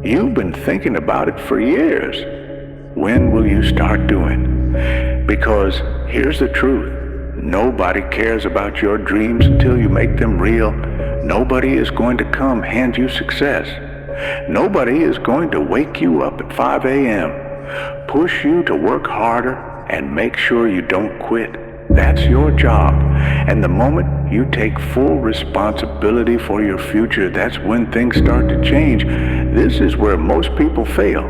You've been thinking about it for years. When will you start doing? Because here's the truth. Nobody cares about your dreams until you make them real. Nobody is going to come hand you success. Nobody is going to wake you up at 5 a.m., push you to work harder, and make sure you don't quit. That's your job. And the moment you take full responsibility for your future, that's when things start to change. This is where most people fail.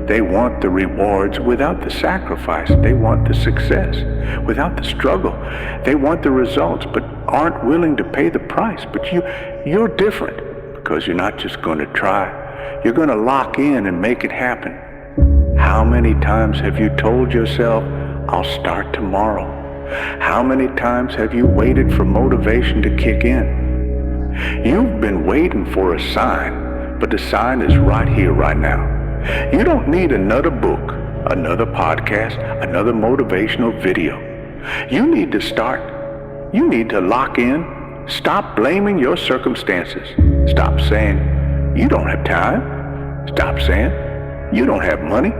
They want the rewards without the sacrifice. They want the success without the struggle. They want the results, but aren't willing to pay the price. But you're different because you're not just going to try. You're going to lock in and make it happen. How many times have you told yourself, I'll start tomorrow? How many times have you waited for motivation to kick in? You've been waiting for a sign, but the sign is right here, right now. You don't need another book, another podcast, another motivational video. You need to start. You need to lock in. Stop blaming your circumstances. Stop saying, you don't have time. Stop saying, you don't have money,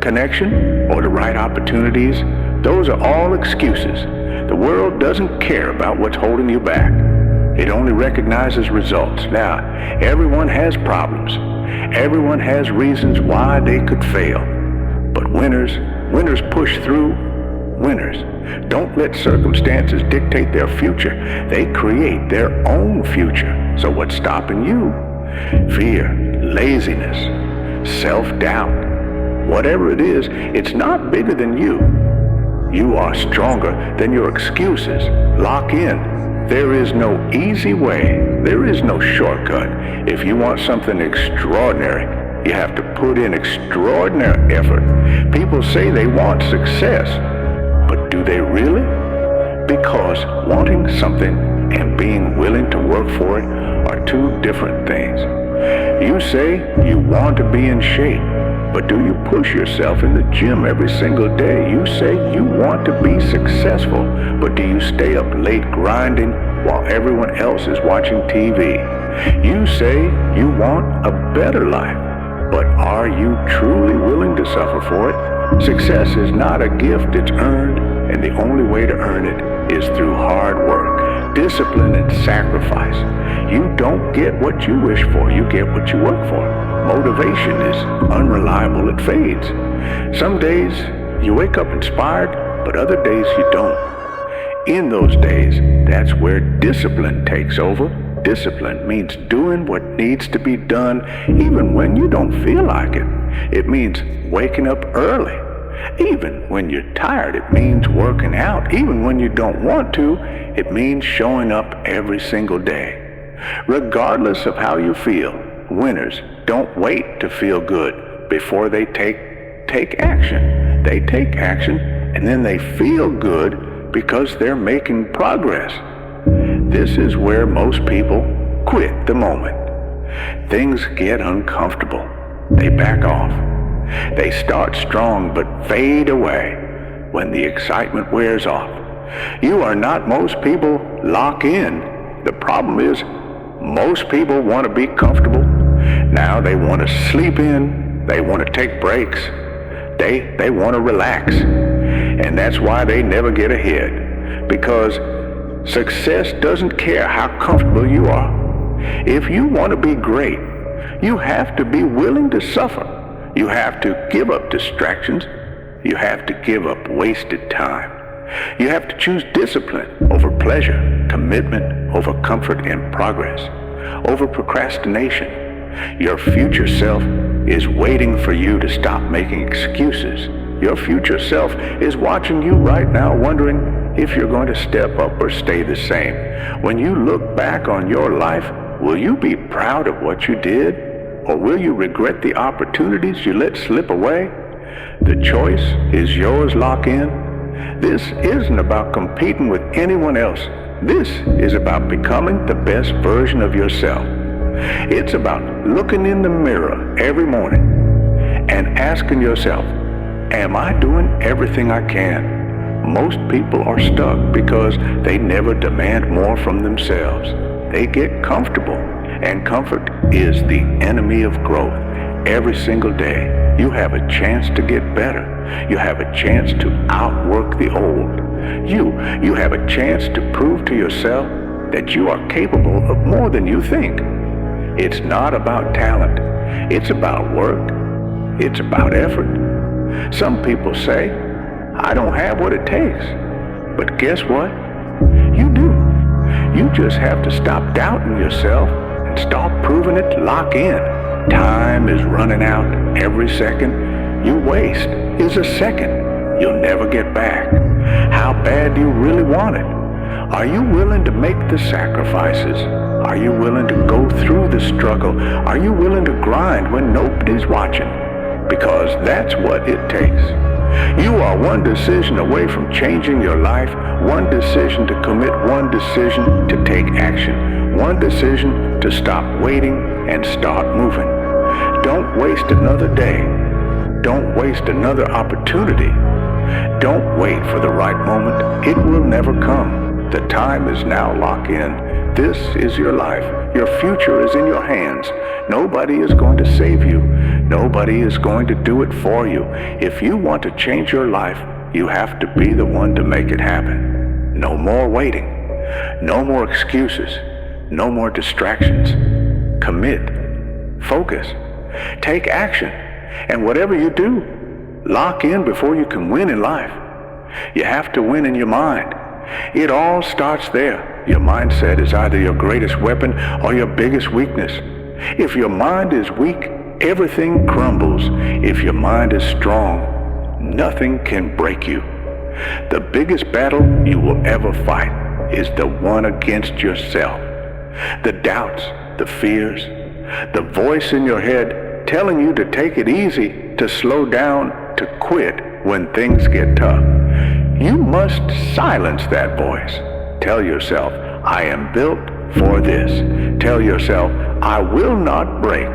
connection, or the right opportunities. Those are all excuses. The world doesn't care about what's holding you back. It only recognizes results. Now, everyone has problems. Everyone has reasons why they could fail. But winners push through. Winners don't let circumstances dictate their future. They create their own future. So what's stopping you? Fear, laziness, self-doubt. Whatever it is, it's not bigger than you. You are stronger than your excuses. Lock in. There is no easy way. There is no shortcut. If you want something extraordinary, you have to put in extraordinary effort. People say they want success, but do they really? Because wanting something and being willing to work for it are two different things. You say you want to be in shape, but do you push yourself in the gym every single day? You say you want to be successful, but do you stay up late grinding while everyone else is watching TV? You say you want a better life, but are you truly willing to suffer for it? Success is not a gift, it's earned, and the only way to earn it is through hard work, discipline, and sacrifice. You don't get what you wish for, you get what you work for. Motivation is unreliable, it fades. Some days you wake up inspired, but other days you don't. In those days, that's where discipline takes over. Discipline means doing what needs to be done even when you don't feel like it. It means waking up early. Even when you're tired, it means working out. Even when you don't want to, it means showing up every single day. Regardless of how you feel, winners don't wait to feel good before they take action. They take action and then they feel good because they're making progress. This is where most people quit the moment. Things get uncomfortable. They back off. They start strong but fade away when the excitement wears off. You are not most people. Lock in. The problem is most people want to be comfortable. Now they want to sleep in. They want to take breaks. They want to relax. And that's why they never get ahead. Because success doesn't care how comfortable you are. If you want to be great, you have to be willing to suffer. You have to give up distractions. You have to give up wasted time. You have to choose discipline over pleasure, commitment over comfort and progress, over procrastination. Your future self is waiting for you to stop making excuses. Your future self is watching you right now, wondering if you're going to step up or stay the same. When you look back on your life, will you be proud of what you did? Or will you regret the opportunities you let slip away? The choice is yours. Lock in. This isn't about competing with anyone else. This is about becoming the best version of yourself. It's about looking in the mirror every morning and asking yourself, am I doing everything I can? Most people are stuck because they never demand more from themselves. They get comfortable, and comfort is the enemy of growth. every single day, you have a chance to get better. You have a chance to outwork the old. You have a chance to prove to yourself that you are capable of more than you think. It's not about talent. It's about work. It's about effort. Some people say, I don't have what it takes. But guess what? You do. You just have to stop doubting yourself and start proving it. Lock in. Time is running out. Every second you waste is a second you'll never get back. How bad do you really want it? Are you willing to make the sacrifices? Are you willing to go through the struggle? Are you willing to grind when nobody's watching? Because that's what it takes. You are one decision away from changing your life, one decision to commit, one decision to take action, one decision to stop waiting and start moving. Don't waste another day. Don't waste another opportunity. Don't wait for the right moment. It will never come. The time is now. Lock in. This is your life. Your future is in your hands. Nobody is going to save you. Nobody is going to do it for you. If you want to change your life, you have to be the one to make it happen. No more waiting. No more excuses. No more distractions. Commit. Focus. Take action. And whatever you do, lock in before you can win in life. You have to win in your mind. It all starts there. Your mindset is either your greatest weapon or your biggest weakness. If your mind is weak, everything crumbles. If your mind is strong, nothing can break you. The biggest battle you will ever fight is the one against yourself. The doubts, the fears, the voice in your head telling you to take it easy, to slow down, to quit when things get tough. You must silence that voice. Tell yourself, I am built for this. Tell yourself, I will not break.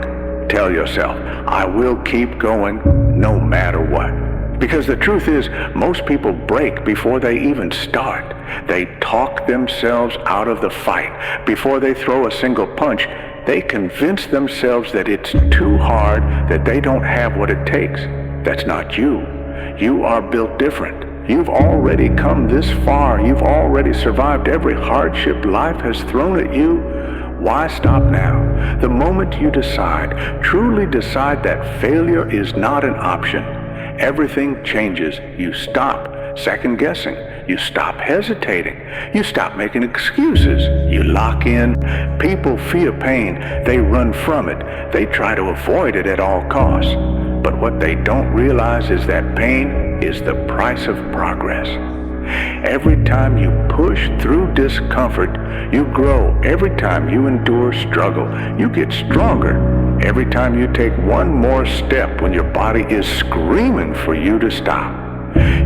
Tell yourself, I will keep going no matter what. Because the truth is, most people break before they even start. They talk themselves out of the fight. Before they throw a single punch, they convince themselves that it's too hard, that they don't have what it takes. That's not you. You are built different. You've already come this far. You've already survived every hardship life has thrown at you. Why stop now? The moment you decide, truly decide that failure is not an option, everything changes. You stop second guessing. You stop hesitating. You stop making excuses. You lock in. People fear pain. They run from it. They try to avoid it at all costs. But what they don't realize is that pain is the price of progress. Every time you push through discomfort, you grow. Every time you endure struggle, you get stronger. Every time you take one more step when your body is screaming for you to stop,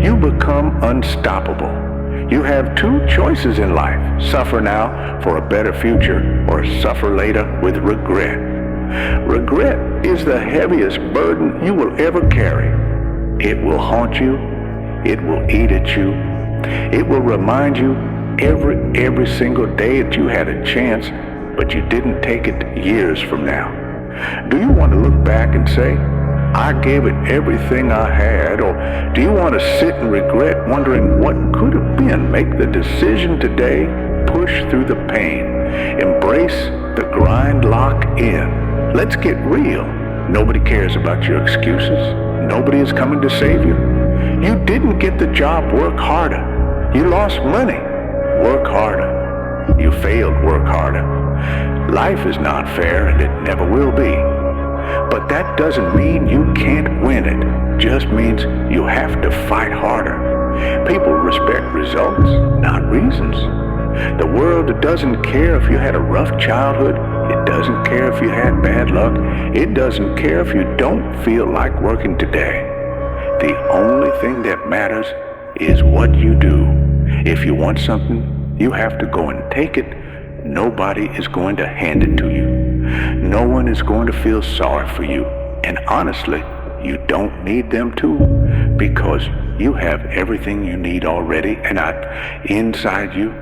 you become unstoppable. You have two choices in life: suffer now for a better future, or suffer later with regret. Regret is the heaviest burden you will ever carry. It will haunt you. It will eat at you. It will remind you every single day that you had a chance, but you didn't take it years from now. Do you want to look back and say, I gave it everything I had? Or do you want to sit and regret, wondering what could have been? Make the decision today. Push through the pain. Embrace the grind. Lock in. Let's get real. Nobody cares about your excuses. Nobody is coming to save you. You didn't get the job. Work harder. You lost money. Work harder. You failed. Work harder. Life is not fair, and it never will be. But that doesn't mean you can't win it. Just means you have to fight harder. People respect results, not reasons. The world doesn't care if you had a rough childhood. It doesn't care if you had bad luck. It doesn't care if you don't feel like working today. The only thing that matters is what you do. If you want something, you have to go and take it. Nobody is going to hand it to you. No one is going to feel sorry for you. And honestly, you don't need them to, because you have everything you need already. And inside you,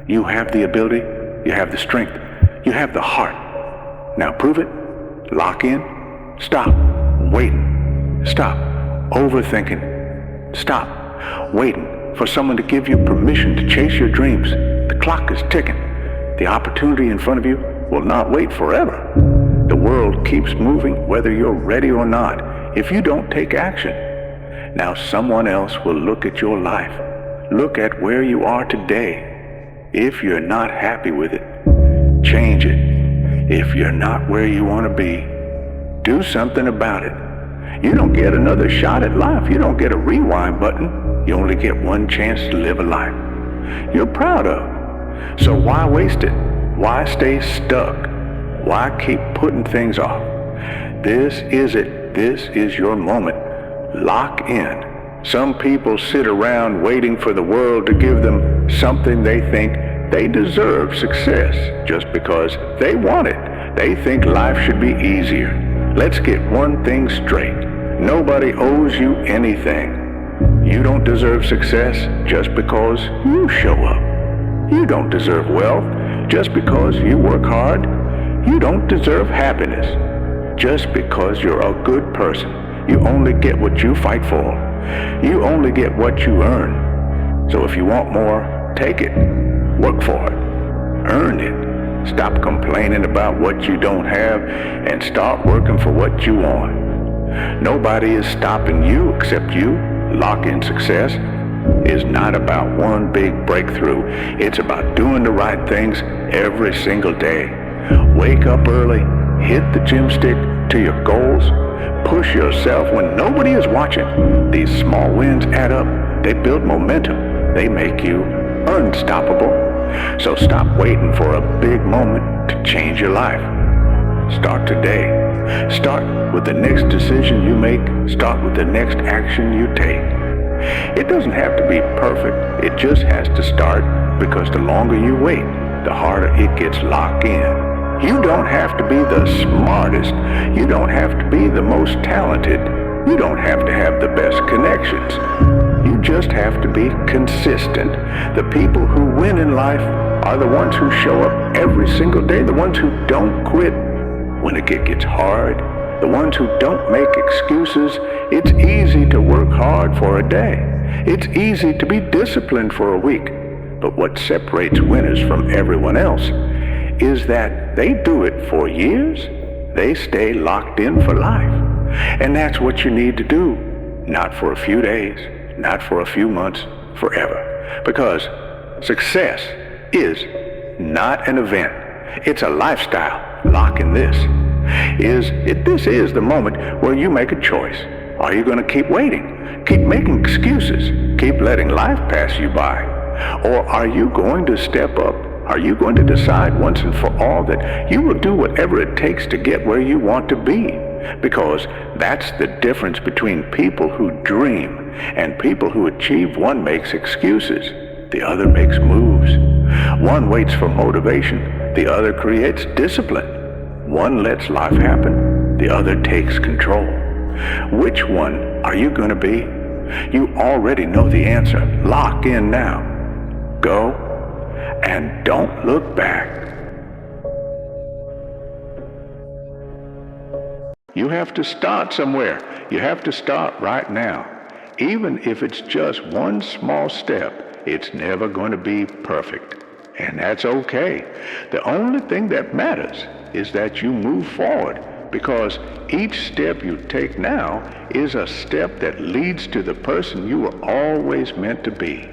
you have the ability, you have the strength, you have the heart. Now prove it, lock in, Stop waiting. Stop overthinking. Stop waiting for someone to give you permission to chase your dreams. The clock is ticking. The opportunity in front of you will not wait forever. The world keeps moving whether you're ready or not if you don't take action. Now someone else will look at your life. Look at where you are today. If you're not happy with it, change it. If you're not where you want to be, do something about it. You don't get another shot at life. You don't get a rewind button. You only get one chance to live a life you're proud of. So why waste it? Why stay stuck? Why keep putting things off? This is it. This is your moment. Lock in. Some people sit around waiting for the world to give them something they think they deserve success just because they want it. They think life should be easier. Let's get one thing straight. Nobody owes you anything. You don't deserve success just because you show up. You don't deserve wealth just because you work hard. You don't deserve happiness just because you're a good person. You only get what you fight for. You only get what you earn. So if you want more, take it. Work for it. Earn it. Stop complaining about what you don't have and start working for what you want. Nobody is stopping you except you. Lock-in success is not about one big breakthrough. It's about doing the right things every single day. Wake up early, hit the gym stick to your goals, push yourself when nobody is watching. These small wins add up. They build momentum. They make you unstoppable. So stop waiting for a big moment to change your life. Start today. Start with the next decision you make. Start with the next action you take. It doesn't have to be perfect. It just has to start, because the longer you wait, the harder it gets locked in. You don't have to be the smartest. You don't have to be the most talented. You don't have to have the best connections. You just have to be consistent. The people who win in life are the ones who show up every single day, the ones who don't quit when it gets hard, the ones who don't make excuses. It's easy to work hard for a day. It's easy to be disciplined for a week. But what separates winners from everyone else is that they do it for years. They stay locked in for life. And that's what you need to do. Not for a few days, not for a few months, forever. Because success is not an event. It's a lifestyle. Lock in this. This is the moment where you make a choice. Are you going to keep waiting? Keep making excuses? Keep letting life pass you by? Or are you going to step up? Are you going to decide once and for all that you will do whatever it takes to get where you want to be? Because that's the difference between people who dream and people who achieve. One makes excuses, the other makes moves. One waits for motivation, the other creates discipline. One lets life happen, the other takes control. Which one are you going to be? You already know the answer. Lock in now. Go and don't look back. You have to start somewhere. You have to start right now. Even if it's just one small step, it's never going to be perfect. And that's okay. The only thing that matters is that you move forward, because each step you take now is a step that leads to the person you were always meant to be.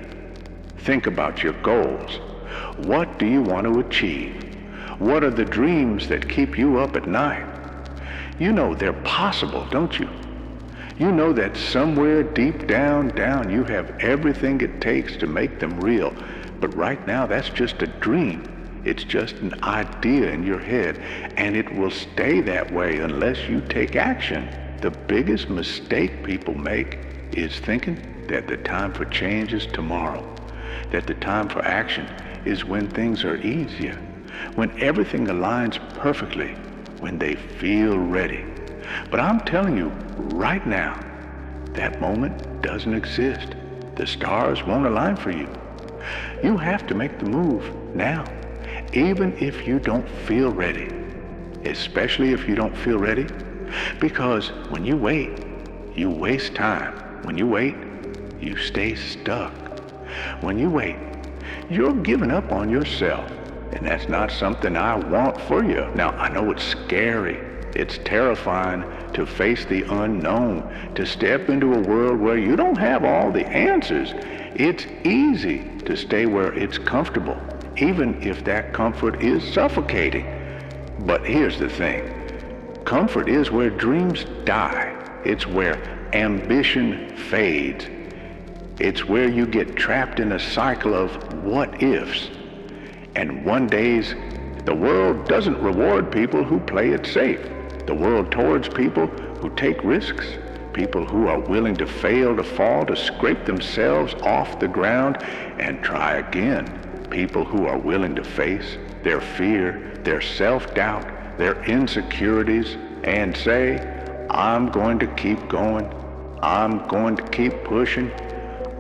Think about your goals. What do you want to achieve? What are the dreams that keep you up at night? You know they're possible, don't you? You know that somewhere deep down you have everything it takes to make them real. But right now, that's just a dream. It's just an idea in your head, and it will stay that way unless you take action. The biggest mistake people make is thinking that the time for change is tomorrow, that the time for action is when things are easier, when everything aligns perfectly, when they feel ready. But I'm telling you right now, that moment doesn't exist. The stars won't align for you. You have to make the move now, even if you don't feel ready. Especially if you don't feel ready, Because when you wait, you waste time. When you wait, you stay stuck. When you wait, you're giving up on yourself. And that's not something I want for you. Now, I know it's scary. It's terrifying to face the unknown, to step into a world where you don't have all the answers. It's easy to stay where it's comfortable, even if that comfort is suffocating. But here's the thing. Comfort is where dreams die. It's where ambition fades. It's where you get trapped in a cycle of what ifs. And one days, the world doesn't reward people who play it safe. The world rewards people who take risks, people who are willing to fail, to fall, to scrape themselves off the ground and try again. People who are willing to face their fear, their self-doubt, their insecurities, and say, I'm going to keep going. I'm going to keep pushing.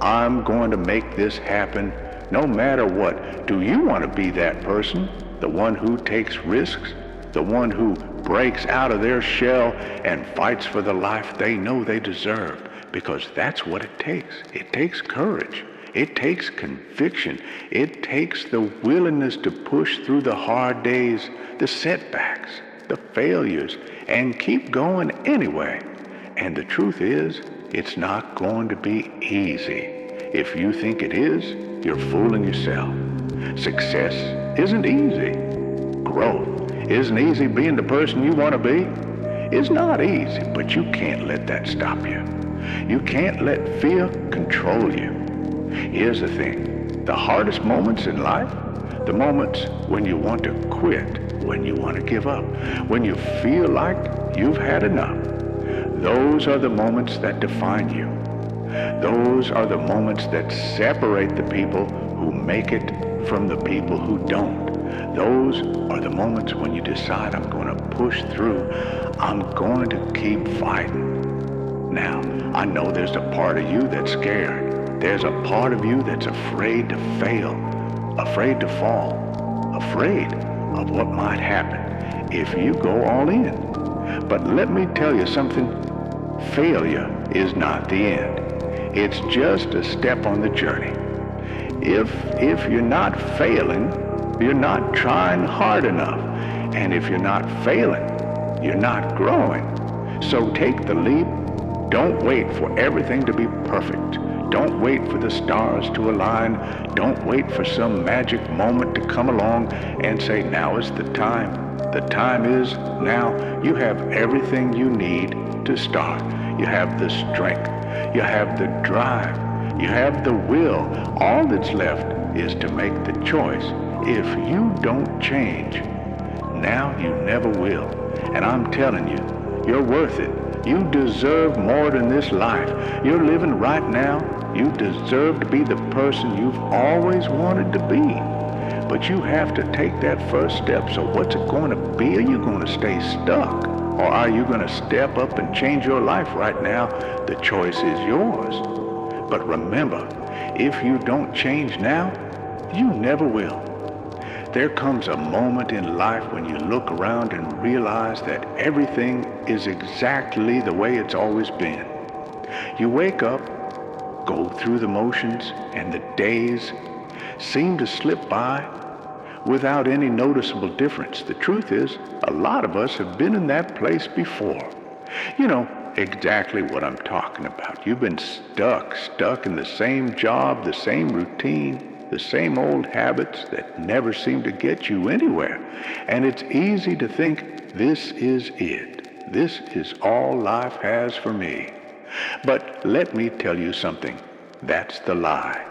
I'm going to make this happen no matter what. Do you want to be that person? The one who takes risks? The one who breaks out of their shell and fights for the life they know they deserve? Because that's what it takes. It takes courage. It takes conviction. It takes the willingness to push through the hard days, the setbacks, the failures, and keep going anyway. And the truth is, it's not going to be easy. If you think it is, you're fooling yourself. Success isn't easy. Growth isn't easy. Being the person you want to be is not easy, but you can't let that stop you. You can't let fear control you. Here's the thing. The hardest moments in life, the moments when you want to quit, when you want to give up, when you feel like you've had enough, those are the moments that define you. Those are the moments that separate the people who make it from the people who don't. Those are the moments when you decide, I'm going to push through. I'm going to keep fighting. Now, I know there's a part of you that's scared. There's a part of you that's afraid to fail, afraid to fall, afraid of what might happen if you go all in. But let me tell you something. Failure is not the end. It's just a step on the journey. If you're not failing, you're not trying hard enough. And if you're not failing, you're not growing. So take the leap. Don't wait for everything to be perfect. Don't wait for the stars to align. Don't wait for some magic moment to come along and say, now is the time. The time is now. You have everything you need to start. You have the strength. You have the drive. You have the will. All that's left is to make the choice. If you don't change, now you never will. And I'm telling you, you're worth it. You deserve more than this life. You're living right now. You deserve to be the person you've always wanted to be. But you have to take that first step. So what's it going to be? Are you going to stay stuck? Or are you going to step up and change your life right now? The choice is yours. But remember, if you don't change now, you never will. There comes a moment in life when you look around and realize that everything is exactly the way it's always been. You wake up, go through the motions, and the days seem to slip by without any noticeable difference. The truth is, a lot of us have been in that place before. You know exactly what I'm talking about. You've been stuck in the same job, the same routine, the same old habits that never seem to get you anywhere. And it's easy to think, this is it. This is all life has for me. But let me tell you something. That's the lie.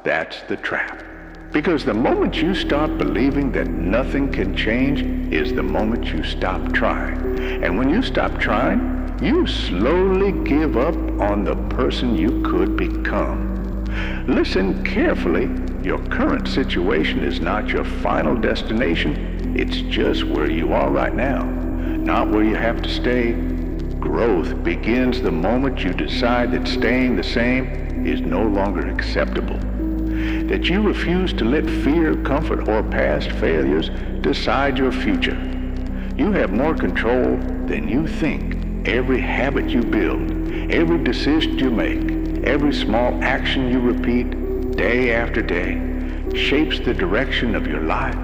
That's the trap. Because the moment you start believing that nothing can change is the moment you stop trying. And when you stop trying, you slowly give up on the person you could become. Listen carefully. Your current situation is not your final destination. It's just where you are right now, not where you have to stay. Growth begins the moment you decide that staying the same is no longer acceptable. That you refuse to let fear, comfort, or past failures decide your future. You have more control than you think. Every habit you build, every decision you make, every small action you repeat day after day shapes the direction of your life.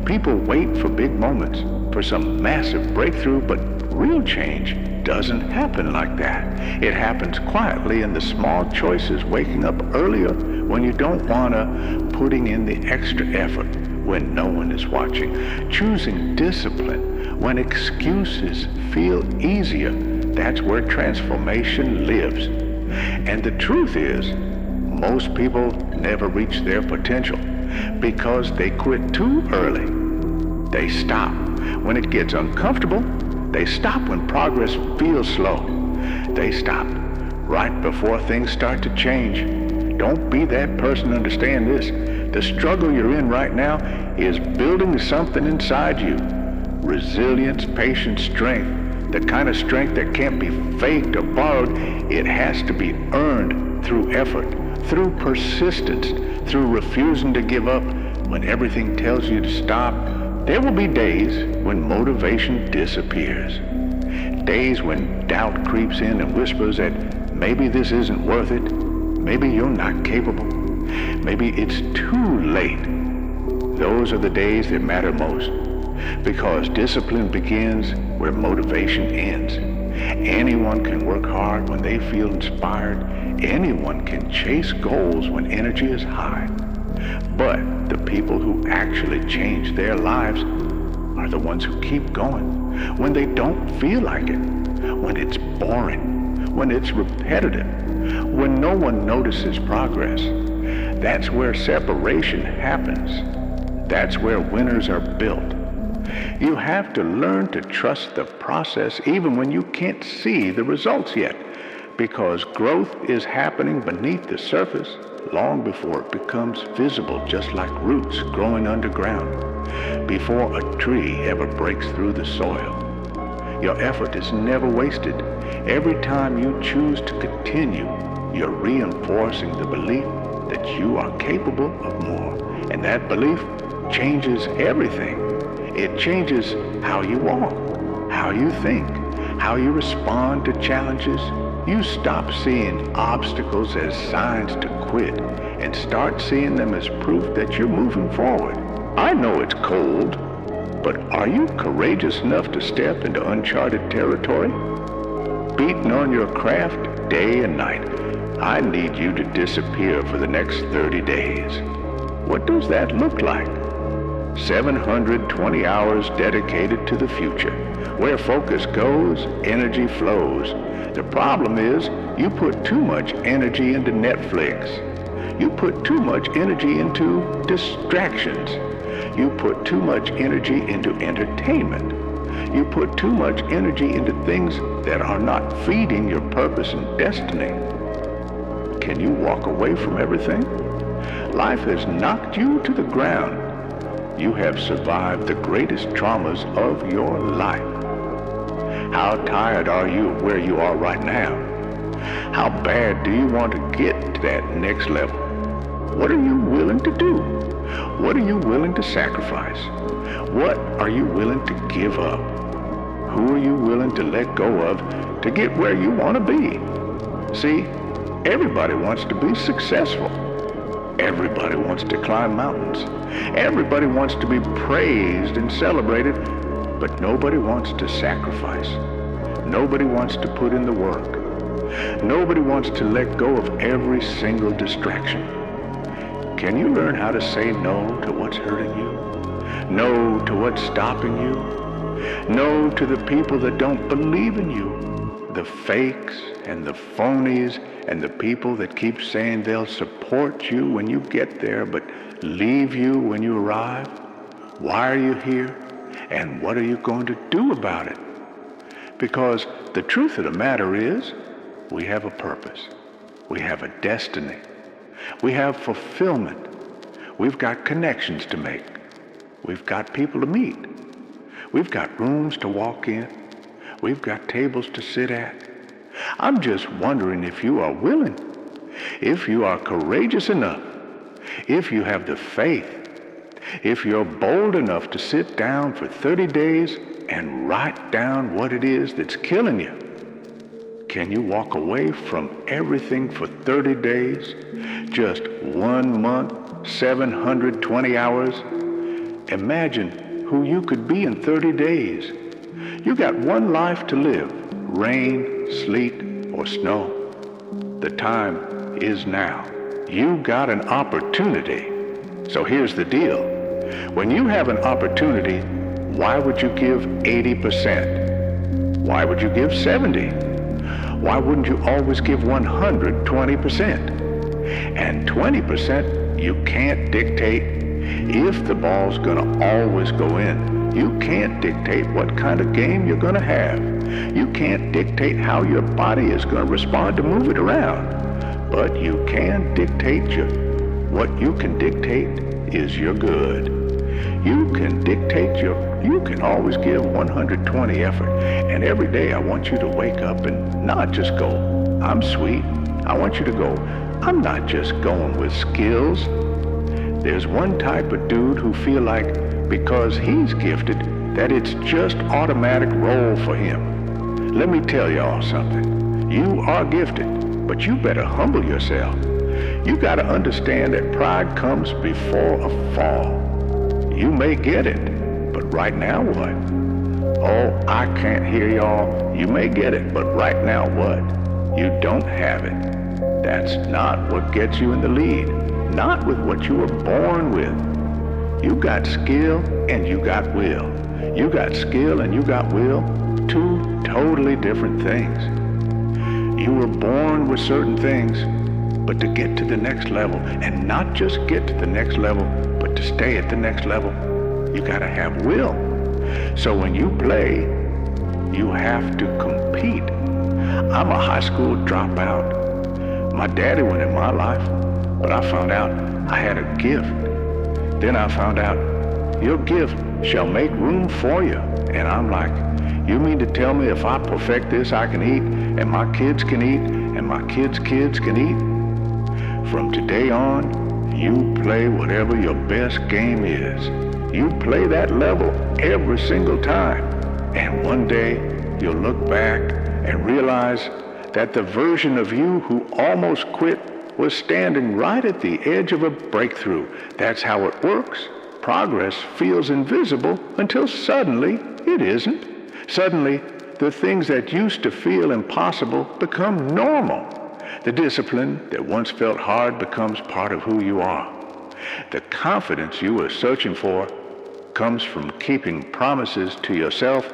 People wait for big moments, for some massive breakthrough, but real change doesn't happen like that. It happens quietly in the small choices, waking up earlier when you don't wanna, putting in the extra effort when no one is watching, choosing discipline when excuses feel easier. That's where transformation lives. And the truth is, most people never reach their potential because they quit too early. They stop when it gets uncomfortable. They stop when progress feels slow. They stop right before things start to change. Don't be that person. Understand this. The struggle you're in right now is building something inside you. Resilience, patience, strength. The kind of strength that can't be faked or borrowed. It has to be earned through effort, through persistence, through refusing to give up when everything tells you to stop. There will be days when motivation disappears. Days when doubt creeps in and whispers that maybe this isn't worth it. Maybe you're not capable. Maybe it's too late. Those are the days that matter most, because discipline begins where motivation ends. Anyone can work hard when they feel inspired. Anyone can chase goals when energy is high. But the people who actually change their lives are the ones who keep going when they don't feel like it, when it's boring, when it's repetitive, when no one notices progress. That's where separation happens. That's where winners are built. You have to learn to trust the process even when you can't see the results yet, because growth is happening beneath the surface long before it becomes visible, just like roots growing underground, before a tree ever breaks through the soil. Your effort is never wasted. Every time you choose to continue, you're reinforcing the belief that you are capable of more. And that belief changes everything. It changes how you walk, how you think, how you respond to challenges. You stop seeing obstacles as signs to quit and start seeing them as proof that you're moving forward. I know it's cold, but are you courageous enough to step into uncharted territory? Beating on your craft day and night. I need you to disappear for the next 30 days. What does that look like? 720 hours dedicated to the future. Where focus goes, energy flows. The problem is, you put too much energy into Netflix. You put too much energy into distractions. You put too much energy into entertainment. You put too much energy into things that are not feeding your purpose and destiny. Can you walk away from everything? Life has knocked you to the ground. You have survived the greatest traumas of your life. How tired are you of where you are right now? How bad do you want to get to that next level? What are you willing to do? What are you willing to sacrifice? What are you willing to give up? Who are you willing to let go of to get where you want to be? See, everybody wants to be successful. Everybody wants to climb mountains. Everybody wants to be praised and celebrated, but nobody wants to sacrifice. Nobody wants to put in the work. Nobody wants to let go of every single distraction. Can you learn how to say no to what's hurting you? No to what's stopping you? No to the people that don't believe in you? The fakes and the phonies and the people that keep saying they'll support you when you get there but leave you when you arrive? Why are you here? And what are you going to do about it? Because the truth of the matter is, we have a purpose. We have a destiny. We have fulfillment. We've got connections to make. We've got people to meet. We've got rooms to walk in. We've got tables to sit at. I'm just wondering if you are willing, if you are courageous enough, if you have the faith, if you're bold enough to sit down for 30 days and write down what it is that's killing you? Can you walk away from everything for 30 days? Just 1 month, 720 hours? Imagine who you could be in 30 days. You got one life to live, rain, sleet, or snow. The time is now. You got an opportunity. So here's the deal. When you have an opportunity, why would you give 80%? Why would you give 70? Why wouldn't you always give 120%? And 20% you can't dictate if the ball's gonna always go in. You can't dictate what kind of game you're gonna have. You can't dictate how your body is gonna respond to move it around. But you can dictate what you can dictate is your good. You can always give 120 effort. And every day I want you to wake up and not just go, I'm sweet. I want you to go, I'm not just going with skills. There's one type of dude who feel like because he's gifted that it's just automatic roll for him. Let me tell y'all something. You are gifted, but you better humble yourself. You gotta understand that pride comes before a fall. You may get it, but right now what? Oh, I can't hear y'all. You may get it, but right now what? You don't have it. That's not what gets you in the lead. Not with what you were born with. You got skill and you got will. You got skill and you got will, two totally different things. You were born with certain things, but to get to the next level, and not just get to the next level, but to stay at the next level, you gotta have will. So when you play, you have to compete. I'm a high school dropout. My daddy went in my life, but I found out I had a gift. Then I found out your gift shall make room for you. And I'm like, you mean to tell me if I perfect this, I can eat, and my kids can eat, and my kids' kids can eat? From today on, you play whatever your best game is. You play that level every single time. And one day, you'll look back and realize that the version of you who almost quit was standing right at the edge of a breakthrough. That's how it works. Progress feels invisible until suddenly it isn't. Suddenly, the things that used to feel impossible become normal. The discipline that once felt hard becomes part of who you are. The confidence you were searching for comes from keeping promises to yourself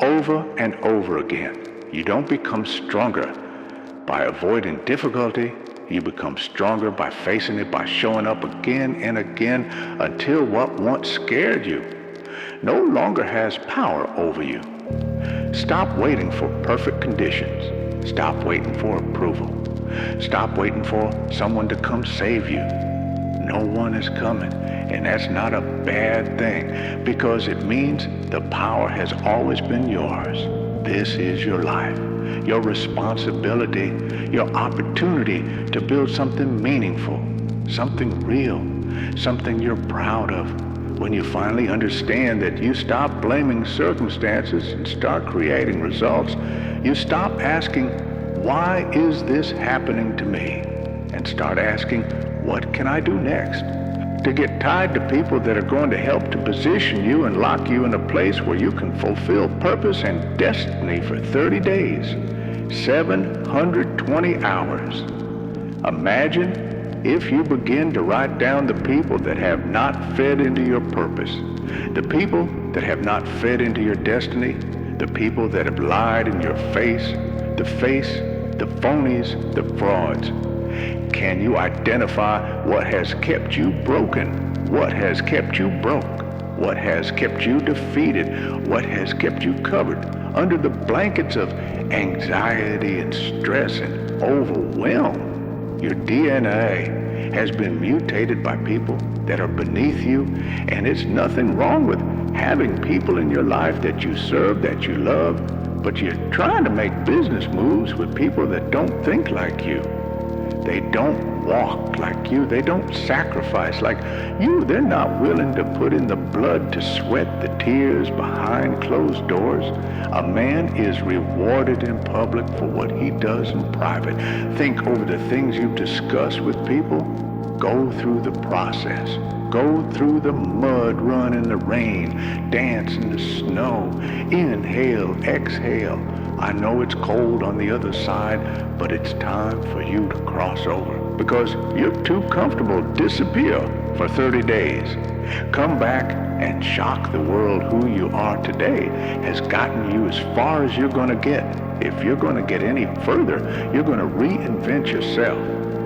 over and over again. You don't become stronger by avoiding difficulty. You become stronger by facing it, by showing up again and again until what once scared you no longer has power over you. Stop waiting for perfect conditions. Stop waiting for approval. Stop waiting for someone to come save you. No one is coming, and that's not a bad thing because it means the power has always been yours. This is your life, your responsibility, your opportunity to build something meaningful, something real, something you're proud of. When you finally understand that you stop blaming circumstances and start creating results, you stop asking, why is this happening to me? And start asking, what can I do next? To get tied to people that are going to help to position you and lock you in a place where you can fulfill purpose and destiny for 30 days, 720 hours. Imagine if you begin to write down the people that have not fed into your purpose, the people that have not fed into your destiny, the people that have lied in your face, the phonies, the frauds. Can you identify what has kept you broken? What has kept you broke? What has kept you defeated? What has kept you covered under the blankets of anxiety and stress and overwhelm? Your DNA has been mutated by people that are beneath you, and it's nothing wrong with having people in your life that you serve, that you love, but you're trying to make business moves with people that don't think like you. They don't walk like you. They don't sacrifice like you. They're not willing to put in the blood, to sweat the tears behind closed doors. A man is rewarded in public for what he does in private. Think over the things you discuss with people. Go through the process. Go through the mud, run in the rain, dance in the snow. Inhale, exhale. I know it's cold on the other side, but it's time for you to cross over because you're too comfortable. Disappear for 30 days. Come back and shock the world. Who you are today has gotten you as far as you're going to get. If you're going to get any further, you're going to reinvent yourself.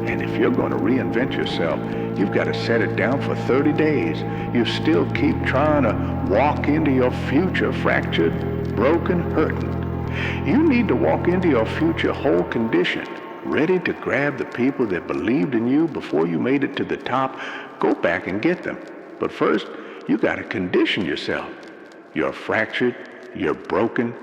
And if you're going to reinvent yourself, you've got to set it down for 30 days. You still keep trying to walk into your future fractured, broken, hurting. You need to walk into your future whole condition, ready to grab the people that believed in you before you made it to the top. Go back and get them. But first, you got to condition yourself. You're fractured, you're broken,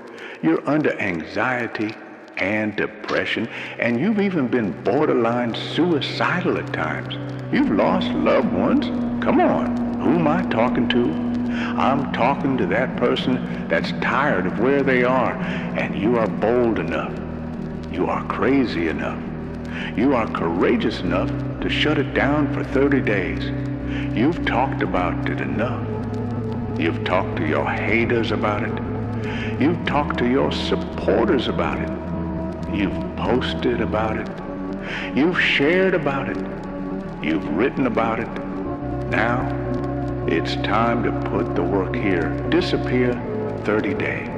you're under anxiety and depression, and you've even been borderline suicidal at times. You've lost loved ones. Come on, who am I talking to? I'm talking to that person that's tired of where they are, and you are bold enough. You are crazy enough. You are courageous enough to shut it down for 30 days. You've talked about it enough. You've talked to your haters about it. You've talked to your supporters about it. You've posted about it. You've shared about it. You've written about it. Now, it's time to put the work here. Disappear 30 days.